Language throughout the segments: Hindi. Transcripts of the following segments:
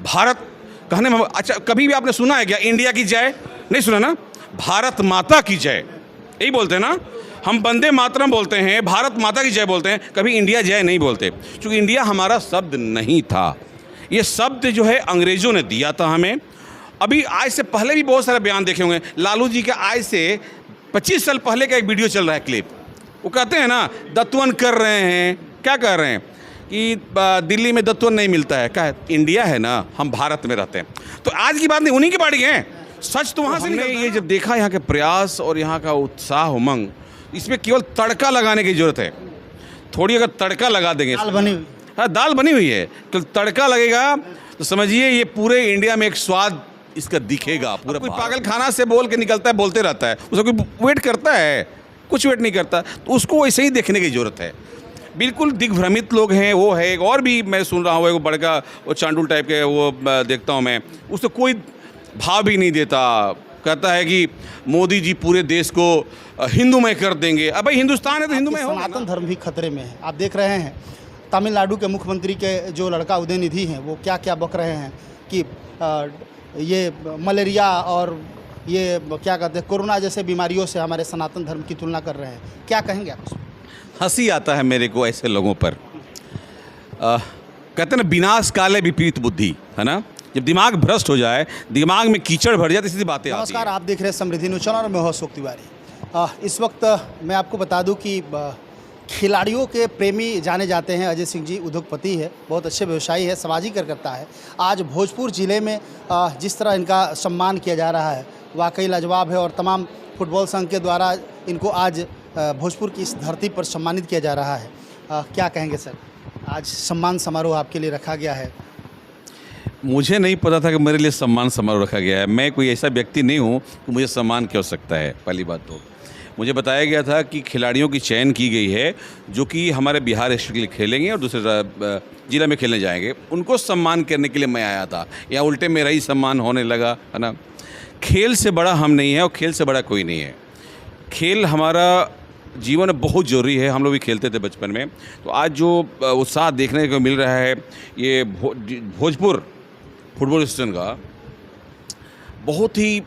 भारत कहने में, अच्छा कभी भी आपने सुना है क्या इंडिया की जय? नहीं सुना ना। भारत माता की जय यही बोलते हैं ना। हम वंदे मातरम बोलते हैं, भारत माता की जय बोलते हैं, कभी इंडिया जय नहीं बोलते, क्योंकि इंडिया हमारा शब्द नहीं था। ये शब्द जो है अंग्रेज़ों ने दिया था हमें। अभी आज से पहले भी बहुत सारे बयान देखे होंगे। लालू जी के आज से 25 साल पहले का एक वीडियो चल रहा है, क्लिप। वो कहते हैं ना दत्तवन कर रहे हैं, क्या कर रहे हैं कि दिल्ली में दत्तवन नहीं मिलता है। क्या है, इंडिया है ना, हम भारत में रहते हैं। तो आज की बात नहीं, उन्हीं की पार्टी के हैं। सच तो वहाँ से हमने ये जब देखा यहाँ के प्रयास और यहाँ का उत्साह उमंग, इसमें केवल तड़का लगाने की ज़रूरत है। थोड़ी अगर तड़का लगा देंगे, दाल बनी हुई, हाँ दाल बनी हुई है, तो तड़का लगेगा तो समझिए ये पूरे इंडिया में एक स्वाद इसका दिखेगा। पूरा कोई पागल खाना से बोल के निकलता है, बोलते रहता है, उसका कोई वेट करता है? कुछ वेट नहीं करता। तो उसको वैसे ही देखने की ज़रूरत है। बिल्कुल दिग्भ्रमित लोग हैं, वो है। एक और भी मैं सुन रहा हूँ, वो बड़का वो चांडुल टाइप के वो देखता हूँ मैं, उसको कोई भाव भी नहीं देता। कहता है कि मोदी जी पूरे देश को हिंदूमय कर देंगे। अब भाई हिंदुस्तान है तो हिंदूमय हो। सनातन धर्म भी खतरे में है। आप देख रहे हैं तमिलनाडु के मुख्यमंत्री के जो लड़का उदयनिधि हैं, वो क्या क्या बक रहे हैं कि ये मलेरिया और ये क्या कहते हैं कोरोना जैसे बीमारियों से हमारे सनातन धर्म की तुलना कर रहे हैं। क्या कहेंगे आप? हंसी आता है मेरे को ऐसे लोगों पर। कहते हैं ना विनाश काले विपरीत बुद्धि, है ना। जब दिमाग भ्रष्ट हो जाए, दिमाग में कीचड़ भर जाए, तो इसी बातें आती हैं। नमस्कार, आप देख रहे हैं समृद्धि न्यूज़ चैनल और मैं हूं अशोक तिवारी। इस वक्त मैं आपको बता दूं कि खिलाड़ियों के प्रेमी जाने जाते हैं अजय सिंह जी। उद्योगपति है, बहुत अच्छे व्यवसायी है, सामाजिक कार्यकर्ता है। आज भोजपुर ज़िले में जिस तरह इनका सम्मान किया जा रहा है वाकई लाजवाब है, और तमाम फुटबॉल संघ के द्वारा इनको आज भोजपुर की इस धरती पर सम्मानित किया जा रहा है। क्या कहेंगे सर, आज सम्मान समारोह आपके लिए रखा गया है? मुझे नहीं पता था कि मेरे लिए सम्मान समारोह रखा गया है। मैं कोई ऐसा व्यक्ति नहीं हूँ कि मुझे सम्मान की आवश्यकता है। पहली बात तो मुझे बताया गया था कि खिलाड़ियों की चयन की गई है जो कि हमारे बिहार डिस्ट्रिक्ट के लिए खेलेंगे और दूसरे जिला में खेलने जाएंगे। उनको सम्मान करने के लिए मैं आया था, या उल्टे मेरा ही सम्मान होने लगा, है ना। खेल से बड़ा हम नहीं है और खेल से बड़ा कोई नहीं है। खेल हमारा जीवन में बहुत ज़रूरी है। हम लोग भी खेलते थे बचपन में। तो आज जो उत्साह देखने को मिल रहा है ये भोजपुर फुटबॉल एसोसिएशन का, बहुत ही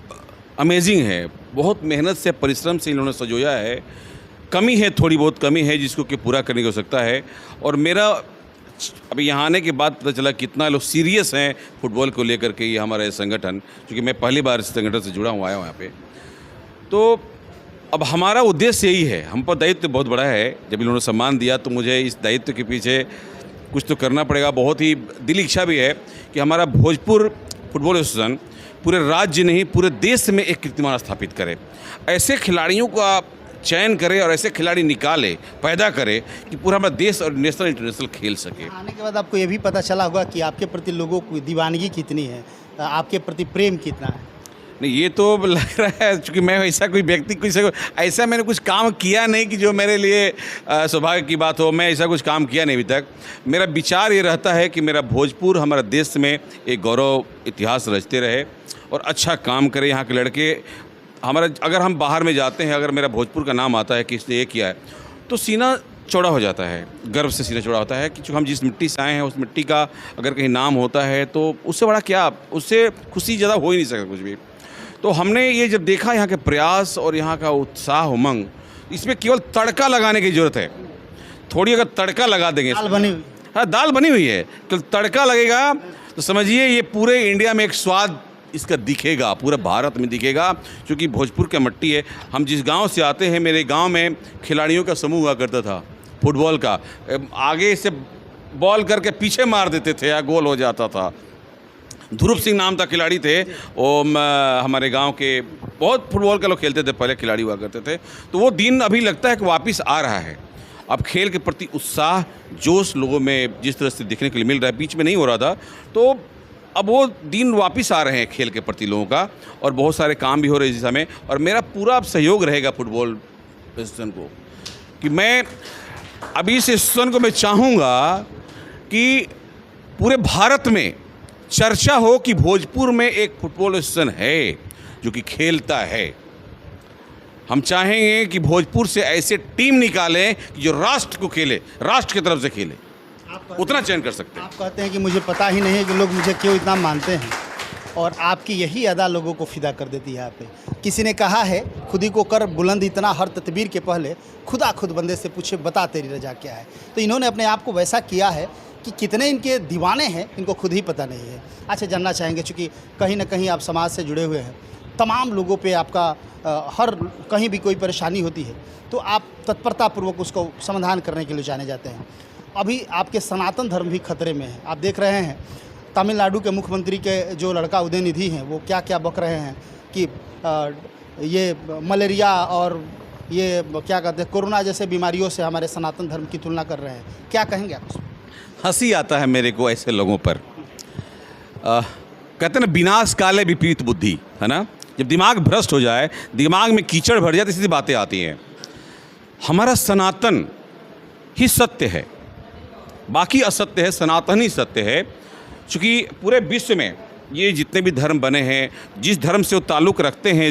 अमेजिंग है। बहुत मेहनत से, परिश्रम से इन्होंने सजोया है। कमी है, थोड़ी बहुत कमी है जिसको कि पूरा करने की आवश्यकता है। और मेरा अभी यहाँ आने के बाद पता चला कितना लोग सीरियस हैं फुटबॉल को लेकर के। ये हमारा संगठन, क्योंकि मैं पहली बार इस संगठन से जुड़ा हूँ, आया हूँ यहाँ पे। तो अब हमारा उद्देश्य यही है। हम पर दायित्व बहुत बड़ा है। जब इन्होंने सम्मान दिया तो मुझे इस दायित्व के पीछे कुछ तो करना पड़ेगा। बहुत ही दिली इच्छा भी है कि हमारा भोजपुर फुटबॉल एसोसिएशन पूरे राज्य नहीं, पूरे देश में एक कीर्तिमान स्थापित करे। ऐसे खिलाड़ियों का चयन करे और ऐसे खिलाड़ी निकाले, पैदा करे कि पूरा हमारा देश और नेशनल इंटरनेशनल खेल सके। आने के बाद आपको ये भी पता चला होगा कि आपके प्रति लोगों की दीवानगी कितनी है, आपके प्रति प्रेम कितना है। नहीं, ये तो लग रहा है क्योंकि मैं ऐसा कोई व्यक्ति, ऐसा मैंने कुछ काम किया नहीं कि जो मेरे लिए सौभाग्य की बात हो। मैं ऐसा कुछ काम किया नहीं अभी तक। मेरा विचार ये रहता है कि मेरा भोजपुर हमारा देश में एक गौरव इतिहास रचते रहे और अच्छा काम करे। यहाँ के लड़के हमारा, अगर हम बाहर में जाते हैं, अगर मेरा भोजपुर का नाम आता है कि इसने ये किया है, तो सीना चौड़ा हो जाता है, गर्व से सीना चौड़ा होता है कि हम जिस मिट्टी से आए हैं उस मिट्टी का अगर कहीं नाम होता है तो उससे बड़ा क्या, उससे खुशी ज़्यादा हो ही नहीं सकता कुछ भी। तो हमने ये जब देखा यहाँ के प्रयास और यहाँ का उत्साह उमंग, इसमें केवल तड़का लगाने की ज़रूरत है। थोड़ी अगर तड़का लगा देंगे, दाल बनी हुई, हाँ दाल बनी हुई है, तो तड़का लगेगा तो समझिए ये पूरे इंडिया में एक स्वाद इसका दिखेगा, पूरे भारत में दिखेगा। क्योंकि भोजपुर की मिट्टी है। हम जिस गांव से आते हैं, मेरे गांव में खिलाड़ियों का समूह हुआ करता था फुटबॉल का। आगे से बॉल करके पीछे मार देते थे या गोल हो जाता था। ध्रुव सिंह नाम था, खिलाड़ी थे वो। हमारे गांव के बहुत फुटबॉल के लोग खेलते थे, पहले खिलाड़ी हुआ करते थे। तो वो दिन अभी लगता है कि वापस आ रहा है। अब खेल के प्रति उत्साह, जोश लोगों में जिस तरह से देखने के लिए मिल रहा है, बीच में नहीं हो रहा था। तो अब वो दिन वापस आ रहे हैं खेल के प्रति लोगों का, और बहुत सारे काम भी हो रहे हैं इस दिशा में। और मेरा पूरा सहयोग रहेगा फुटबॉल एसोसिएशन को, कि मैं अभी इस एसोसिएशन को मैं चाहूँगा कि पूरे भारत में चर्चा हो कि भोजपुर में एक फुटबॉल एसोसिएशन है जो कि खेलता है। हम चाहेंगे कि भोजपुर से ऐसे टीम निकालें कि जो राष्ट्र को खेले, राष्ट्र की तरफ से खेले। उतना चयन कर सकते हैं। आप कहते हैं कि मुझे पता ही नहीं है कि लोग मुझे क्यों इतना मानते हैं, और आपकी यही अदा लोगों को फिदा कर देती है आप पे। किसी ने कहा है, खुदी को कर बुलंद इतना हर तदबीर के पहले, खुदा खुद बंदे से पूछे बता तेरी रजा क्या है। तो इन्होंने अपने आप को वैसा किया है कि कितने इनके दीवाने हैं इनको खुद ही पता नहीं है। अच्छा, जानना चाहेंगे, चूँकि कहीं ना कहीं आप समाज से जुड़े हुए हैं, तमाम लोगों पे आपका हर कहीं भी कोई परेशानी होती है तो आप तत्परतापूर्वक उसको समाधान करने के लिए जाने जाते हैं। अभी आपके सनातन धर्म भी खतरे में है। आप देख रहे हैं तमिलनाडु के मुख्यमंत्री के जो लड़का उदयनिधि हैं वो क्या क्या बक रहे हैं कि ये मलेरिया और ये क्या कहते हैं कोरोना जैसे बीमारियों से हमारे सनातन धर्म की तुलना कर रहे हैं। क्या कहेंगे आप? हंसी आता है मेरे को ऐसे लोगों पर। कहते हैं ना, विनाश काले विपरीत बुद्धि, है ना। जब दिमाग भ्रष्ट हो जाए, दिमाग में कीचड़ भर जाए तो ऐसी बातें आती हैं। हमारा सनातन ही सत्य है, बाकी असत्य है, सनातन ही सत्य है। चूँकि पूरे विश्व में ये जितने भी धर्म बने हैं, जिस धर्म से वो ताल्लुक़ रखते हैं,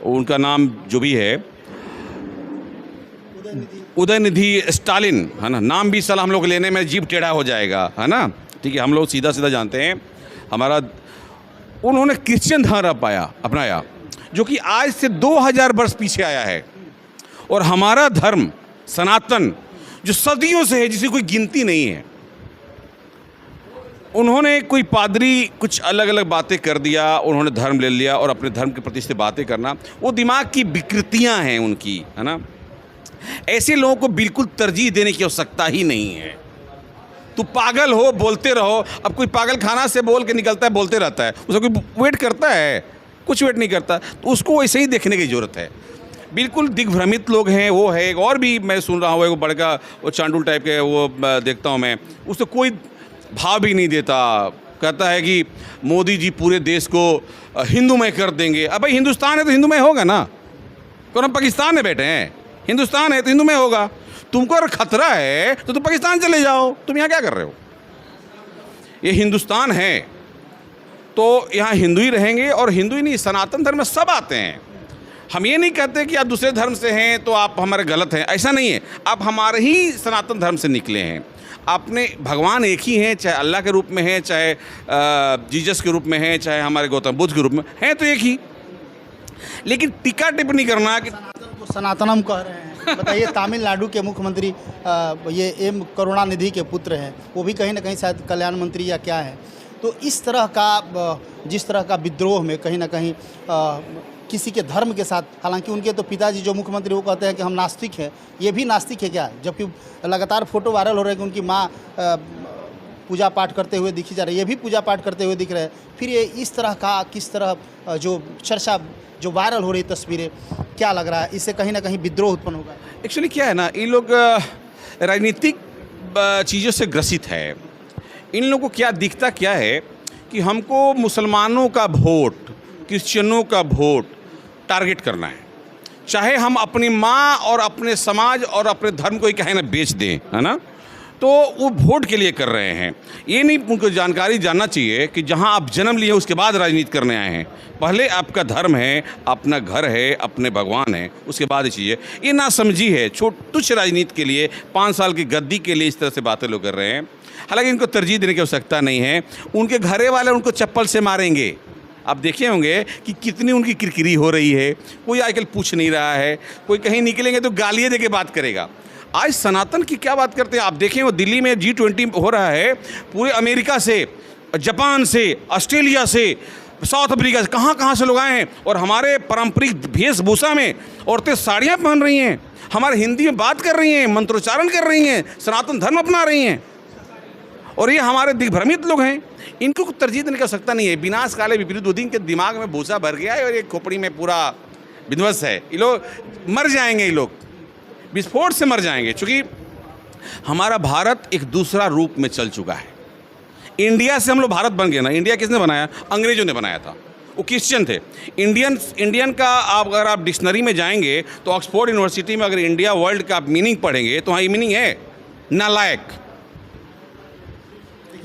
उनका नाम जो भी है, उदयनिधि स्टालिन, है ना। नाम भी साला हम लोग लेने में जीभ टेढ़ा हो जाएगा, है ना। ठीक है, हम लोग सीधा सीधा जानते हैं। उन्होंने क्रिश्चियन धर्म अपनाया जो कि आज से 2000 वर्ष पीछे आया है, और हमारा धर्म सनातन जो सदियों से है, जिसकी कोई गिनती नहीं है। उन्होंने कोई पादरी कुछ अलग अलग बातें कर दिया, उन्होंने धर्म ले लिया, और अपने धर्म के प्रति से बातें करना वो दिमाग की विकृतियां हैं उनकी, है ना। ऐसे लोगों को बिल्कुल तरजीह देने की आवश्यकता ही नहीं है। तू पागल हो, बोलते रहो। अब कोई पागल खाना से बोल के निकलता है, बोलते रहता है, उसका कोई वेट करता है? कुछ वेट नहीं करता। तो उसको वैसे ही देखने की ज़रूरत है। बिल्कुल दिग्भ्रमित लोग हैं वो है। एक और भी मैं सुन रहा हूँ, वो बड़का वो चांडुल टाइप के, वो देखता हूँ मैं, उसको कोई भाव भी नहीं देता। कहता है कि मोदी जी पूरे देश को हिंदूमय कर देंगे। अब भाई हिंदुस्तान है तो हिंदूमय होगा ना। कौन हम पाकिस्तान में बैठे हैं? हिंदुस्तान है तो हिंदूमय होगा। तुमको अगर खतरा है तो तुम पाकिस्तान चले जाओ। तुम यहाँ क्या कर रहे हो? ये हिंदुस्तान है तो यहाँ हिंदू ही रहेंगे, और हिंदू ही नहीं, सनातन धर्म में सब आते हैं। हम ये नहीं कहते कि आप दूसरे धर्म से हैं तो आप हमारे गलत हैं, ऐसा नहीं है। आप हमारे ही सनातन धर्म से निकले हैं। आपने भगवान एक ही हैं, चाहे अल्लाह के रूप में है, चाहे जीसस के रूप में है, चाहे हमारे गौतम बुद्ध के रूप में हैं, तो एक ही। लेकिन टीका टिप्पणी करना कि सनातन को सनातनम कह रहे हैं। बताइए, तमिलनाडु के मुख्यमंत्री ये एम करुणानिधि के पुत्र हैं, वो भी कहीं ना कहीं शायद कल्याण मंत्री या क्या है। तो इस तरह का जिस तरह का विद्रोह में कहीं ना कहीं किसी के धर्म के साथ, हालांकि उनके तो पिताजी जो मुख्यमंत्री वो कहते हैं कि हम नास्तिक हैं, ये भी नास्तिक है क्या? जबकि लगातार फोटो वायरल हो रहे हैं कि उनकी माँ पूजा पाठ करते हुए दिखी जा रही है, ये भी पूजा पाठ करते हुए दिख रहे हैं। फिर ये इस तरह का किस तरह जो चर्चा जो वायरल हो रही तस्वीरें, क्या लग रहा है इससे कहीं ना कहीं विद्रोह उत्पन्न होगा? एक्चुअली क्या है ना, ये लोग राजनीतिक चीज़ों से ग्रसित है। इन लोगों को क्या दिखता क्या है कि हमको मुसलमानों का वोट, क्रिश्चियनों का वोट टारगेट करना है। चाहे हम अपनी माँ और अपने समाज और अपने धर्म को ही कहें ना बेच दें, है ना, तो वो वोट के लिए कर रहे हैं। ये नहीं उनको जानकारी जानना चाहिए कि जहाँ आप जन्म लिए उसके बाद राजनीति करने आए हैं। पहले आपका धर्म है, अपना घर है, अपने भगवान है, उसके बाद ही चाहिए। ये ना समझी है, तुच्छ राजनीति के लिए, 5 साल की गद्दी के लिए इस तरह से बातें लोग कर रहे हैं। हालांकि इनको तरजीह देने की आवश्यकता नहीं है। उनके घरे वाले उनको चप्पल से मारेंगे। आप देखे होंगे कि कितनी उनकी किरकिरी हो रही है। कोई आजकल पूछ नहीं रहा है, कोई कहीं निकलेंगे तो गालियाँ दे के बात करेगा। आज सनातन की क्या बात करते हैं आप देखें, वो दिल्ली में G20 हो रहा है, पूरे अमेरिका से, जापान से, ऑस्ट्रेलिया से, साउथ अफ्रीका से, कहाँ से लोग आए हैं, और हमारे पारंपरिक वेशभूषा में औरतें साड़ियाँ पहन रही हैं, हमारे हिंदी में बात कर रही हैं, मंत्रोच्चारण कर रही हैं, सनातन धर्म अपना रही हैं। और ये हमारे दिग्भ्रमित लोग हैं, इनको तरजीह देने की आवश्यकता नहीं है। विनाश काले विपरीत बुद्धि, के दिमाग में भूसा भर गया है और ये खोपड़ी में पूरा विध्वंस है। ये लोग मर जाएंगे, ये लोग विस्फोट से मर जाएंगे। क्योंकि हमारा भारत एक दूसरा रूप में चल चुका है। इंडिया से हम लोग भारत बन गए ना। इंडिया किसने बनाया? अंग्रेजों ने बनाया था, वो क्रिश्चियन थे। इंडियन का अगर आप डिक्शनरी में जाएंगे तो ऑक्सफोर्ड यूनिवर्सिटी में अगर इंडिया वर्ल्ड का आप मीनिंग पढ़ेंगे तो हाँ, ये मीनिंग है नालायक।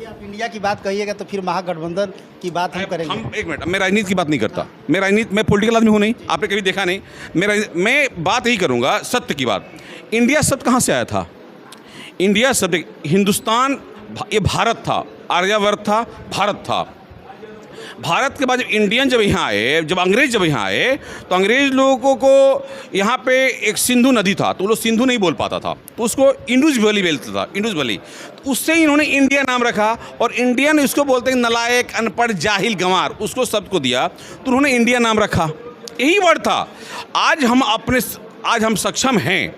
आप इंडिया की बात कहिएगा तो फिर महागठबंधन की बात हम करेंगे। हम एक मिनट, मैं राजनीति की बात नहीं करता। मैं पॉलिटिकल आदमी हूँ नहीं, आपने कभी देखा नहीं। मैं बात यही करूँगा सत्य की बात। इंडिया शब्द कहाँ से आया था? इंडिया शब्द, हिंदुस्तान ये भारत था, आर्यावर्त था, भारत था। भारत के बाद जब इंडियन जब यहाँ आए, जब अंग्रेज जब यहाँ आए, तो अंग्रेज लोगों को यहाँ पे एक सिंधु नदी था, तो वो लोग सिंधु नहीं बोल पाता था, तो उसको इंडस वैली बोलता था, इंडस वैली। तो उससे इन्होंने इंडिया नाम रखा, और इंडियन इसको बोलते हैं नलायक, अनपढ़, जाहिल, गंवार, उसको शब्द को दिया, तो उन्होंने इंडिया नाम रखा। यही वर्ड था। आज हम सक्षम हैं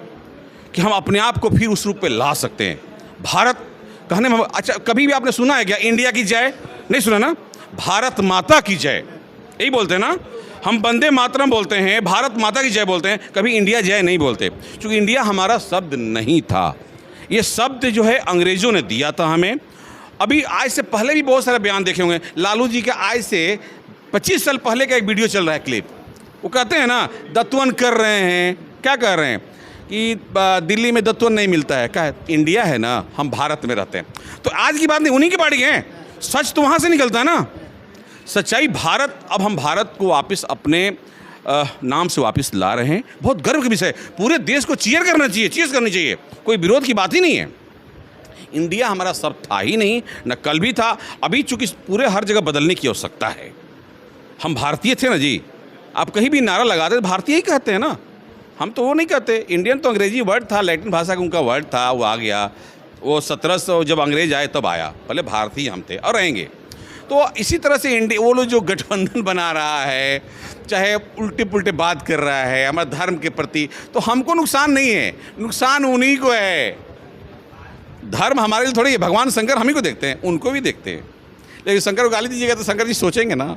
कि हम अपने आप को फिर उस रूप पे ला सकते हैं। भारत कहने में, अच्छा कभी भी आपने सुना है क्या इंडिया की जय? नहीं सुना ना। भारत माता की जय यही बोलते हैं ना। हम वंदे मातरम बोलते हैं, भारत माता की जय बोलते हैं, कभी इंडिया जय नहीं बोलते, क्योंकि इंडिया हमारा शब्द नहीं था। ये शब्द जो है अंग्रेज़ों ने दिया था हमें। अभी आज से पहले भी बहुत सारे बयान देखे होंगे। लालू जी के आज से 25 साल पहले का एक वीडियो चल रहा है, क्लिप। वो कहते हैं ना दत्तवन कर रहे हैं, क्या कर रहे हैं कि दिल्ली में दत्तवन नहीं मिलता है। क्या है? इंडिया है ना, हम भारत में रहते हैं। तो आज की बात नहीं, उन्हीं की पार्टी है। सच तो वहाँ से निकलता है ना, सच्चाई। भारत, अब हम भारत को वापस अपने नाम से वापस ला रहे हैं। बहुत गर्व का विषय, पूरे देश को चीयर करना चाहिए, चीयर करनी चाहिए, कोई विरोध की बात ही नहीं है। इंडिया हमारा सब था ही नहीं, न कल भी था। अभी चूँकि पूरे हर जगह बदलने की आवश्यकता है। हम भारतीय थे ना जी, आप कहीं भी नारा लगाते तो भारतीय ही कहते हैं ना, हम तो वो नहीं कहते। इंडियन तो अंग्रेजी वर्ड था, लैटिन भाषा का उनका वर्ड था, वो आ गया। वो 1700 जब अंग्रेज आए तब आया, पहले भारतीय हम थे और रहेंगे। तो इसी तरह से इंडिया, वो लोग जो गठबंधन बना रहा है, चाहे उल्टे पुल्टे बात कर रहा है हमारे धर्म के प्रति, तो हमको नुकसान नहीं है, नुकसान उन्हीं को है। धर्म हमारे लिए थोड़ी है। भगवान शंकर हम ही को देखते हैं, उनको भी देखते हैं। लेकिन शंकर को गाली दीजिएगा तो शंकर जी सोचेंगे ना।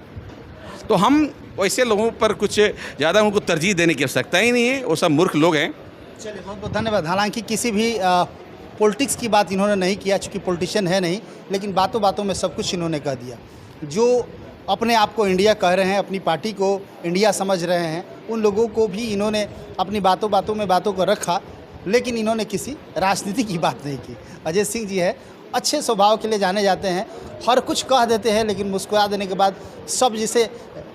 तो हम वैसे लोगों पर कुछ ज़्यादा उनको तरजीह देने की आवश्यकता ही नहीं है, वो सब मूर्ख लोग हैं। चलिए, बहुत बहुत धन्यवाद। हालांकि किसी भी पॉलिटिक्स की बात इन्होंने नहीं किया, चूँकि पॉलिटिशियन है नहीं, लेकिन बातों बातों में सब कुछ इन्होंने कह दिया। जो अपने आप को इंडिया कह रहे हैं, अपनी पार्टी को इंडिया समझ रहे हैं, उन लोगों को भी इन्होंने अपनी बातों बातों में बातों को रखा, लेकिन इन्होंने किसी राजनीति की बात नहीं की। अजय सिंह जी है, अच्छे स्वभाव के लिए जाने जाते हैं, हर कुछ कह देते हैं, लेकिन मुस्कुरा देने के बाद सब, जिसे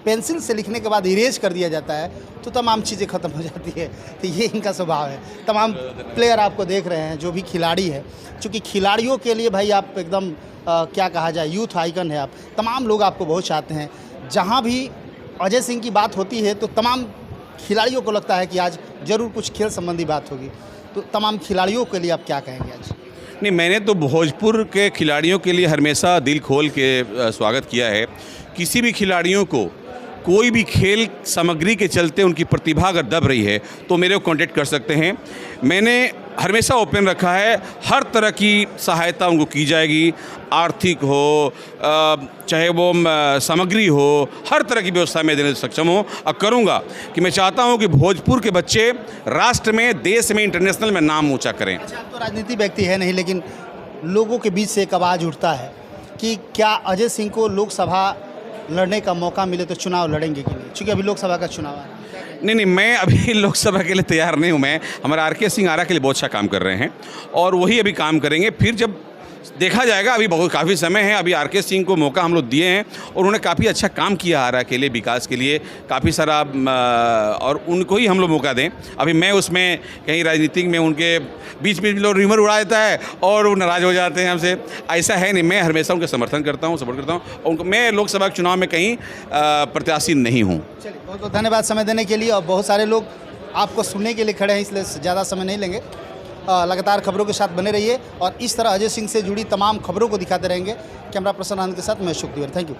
पेंसिल से लिखने के बाद इरेज कर दिया जाता है, तो तमाम चीज़ें ख़त्म हो जाती है। तो ये इनका स्वभाव है। तमाम प्लेयर आपको देख रहे हैं, जो भी खिलाड़ी है, चूँकि खिलाड़ियों के लिए भाई आप एकदम क्या कहा जाए, यूथ आइकन है आप। तमाम लोग आपको बहुत चाहते हैं। जहाँ भी अजय सिंह की बात होती है तो तमाम खिलाड़ियों को लगता है कि आज ज़रूर कुछ खेल संबंधी बात होगी। तो तमाम खिलाड़ियों के लिए आप क्या कहेंगे आज? नहीं, मैंने तो भोजपुर के खिलाड़ियों के लिए हमेशा दिल खोल के स्वागत किया है। किसी भी खिलाड़ियों को कोई भी खेल सामग्री के चलते उनकी प्रतिभा अगर दब रही है तो मेरे को कांटेक्ट कर सकते हैं। मैंने हमेशा ओपन रखा है, हर तरह की सहायता उनको की जाएगी, आर्थिक हो, चाहे वो सामग्री हो, हर तरह की व्यवस्था में देने सक्षम हो और करूँगा। कि मैं चाहता हूँ कि भोजपुर के बच्चे राष्ट्र में, देश में, इंटरनेशनल में नाम ऊँचा करें। अच्छा, आप तो राजनीति व्यक्ति है नहीं, लेकिन लोगों के बीच से एक आवाज़ उठता है कि क्या अजय सिंह को लोकसभा लड़ने का मौका मिले तो चुनाव लड़ेंगे कि नहीं? क्योंकि अभी लोकसभा का चुनाव है। नहीं, मैं अभी लोकसभा के लिए तैयार नहीं हूँ। मैं, हमारा आर.के. सिंह आरा के लिए बहुत अच्छा काम कर रहे हैं और वही अभी काम करेंगे। फिर जब देखा जाएगा, अभी बहुत काफ़ी समय है। अभी आर.के. सिंह को मौका हम लोग दिए हैं और उन्होंने काफ़ी अच्छा काम किया आरा के लिए, विकास के लिए काफ़ी सारा, और उनको ही हम लोग मौका दें। अभी मैं उसमें कहीं राजनीतिक में उनके बीच में लोग रिमर उड़ा देता है और वो नाराज़ हो जाते हैं हमसे, ऐसा है नहीं। मैं हमेशा उनका समर्थन करता हूँ, सपोर्ट करता हूँ और उनको, मैं लोकसभा के चुनाव में कहीं प्रत्याशी नहीं हूँ। चलिए, बहुत बहुत धन्यवाद समय देने के लिए। और बहुत सारे लोग आपको सुनने के लिए खड़े हैं, इसलिए ज़्यादा समय नहीं लेंगे। लगातार खबरों के साथ बने रहिए और इस तरह अजय सिंह से जुड़ी तमाम खबरों को दिखाते रहेंगे। कैमरा पर्सन आनंद के साथ मैं शुभ दिवर, थैंक यू।